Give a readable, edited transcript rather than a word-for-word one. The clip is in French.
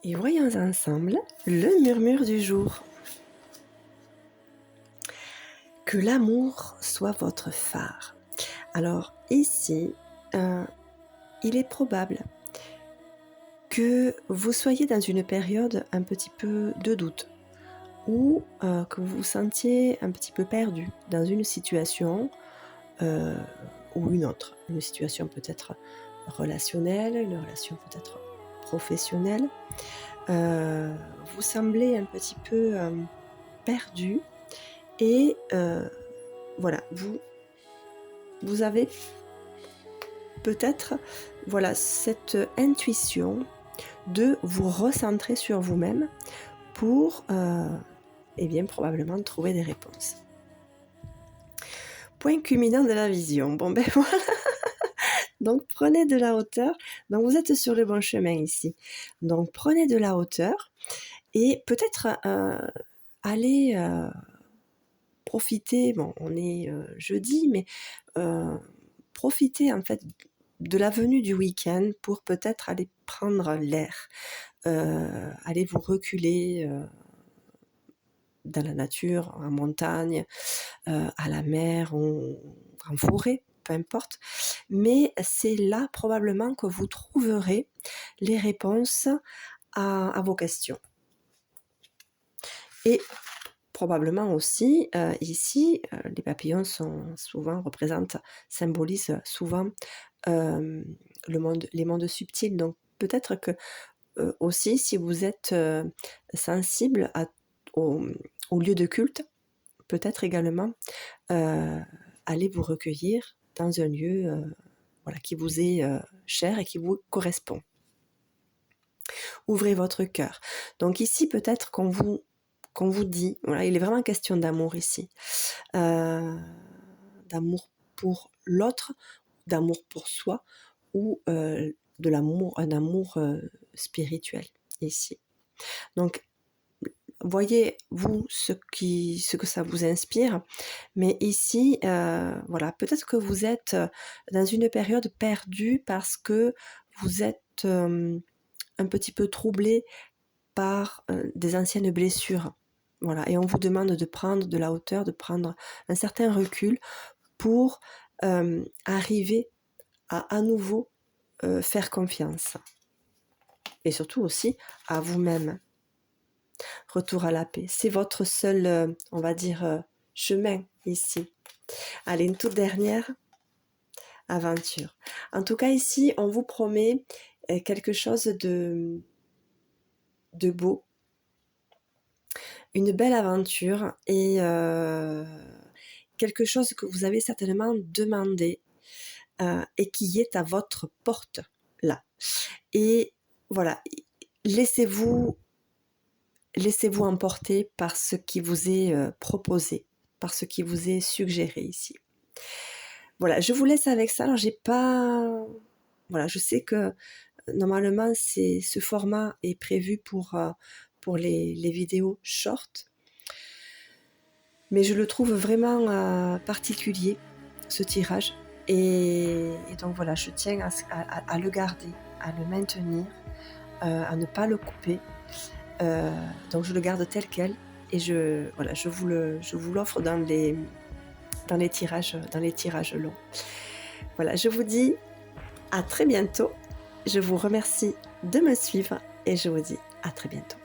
Et voyons ensemble le murmure du jour. Que l'amour soit votre phare. Alors ici, il est probable que vous soyez dans une période un petit peu de doute ou que vous vous sentiez un petit peu perdu dans une situation ou une autre. Une situation peut-être relationnelle, une relation peut-être professionnelle. Vous semblez un petit peu perdu et voilà, vous avez peut-être cette intuition de vous recentrer sur vous-même pour probablement trouver des réponses. Point culminant de la vision. Bon ben voilà. Donc prenez de la hauteur. Donc vous êtes sur le bon chemin ici. Donc prenez de la hauteur et peut-être allez profiter. Bon, on est jeudi, mais profitez en fait de la venue du week-end pour peut-être aller prendre l'air, aller vous reculer dans la nature, en montagne, à la mer, en forêt, peu importe. Mais c'est là probablement que vous trouverez les réponses à vos questions. Et probablement aussi, ici, les papillons symbolisent souvent les mondes subtils. Donc peut-être que aussi, si vous êtes sensible au lieu de culte, peut-être également aller vous recueillir dans un lieu qui vous est cher et qui vous correspond. Ouvrez votre cœur. Donc ici, peut-être qu'on vous dit, il est vraiment question d'amour ici. D'amour pour l'autre, d'amour pour soi ou un amour spirituel ici. Donc, voyez vous ce que ça vous inspire, mais ici, peut-être que vous êtes dans une période perdue parce que vous êtes un petit peu troublé par des anciennes blessures. Voilà, et on vous demande de prendre de la hauteur, de prendre un certain recul pour arriver à nouveau faire confiance. Et surtout aussi à vous-même. Retour à la paix. C'est votre seul, chemin ici. Allez, une toute dernière aventure. En tout cas, ici, on vous promet quelque chose de beau. Une belle aventure et quelque chose que vous avez certainement demandé et qui est à votre porte, là. Et voilà, laissez-vous emporter par ce qui vous est proposé, par ce qui vous est suggéré ici. Voilà, je vous laisse avec ça. Alors, je sais que normalement, ce format est prévu pour les vidéos short, mais je le trouve vraiment particulier, ce tirage. Et donc voilà, je tiens à le garder, à le maintenir, à ne pas le couper. Donc je le garde tel quel et je vous l'offre dans les tirages longs. Voilà, je vous dis à très bientôt. Je vous remercie de me suivre et je vous dis à très bientôt.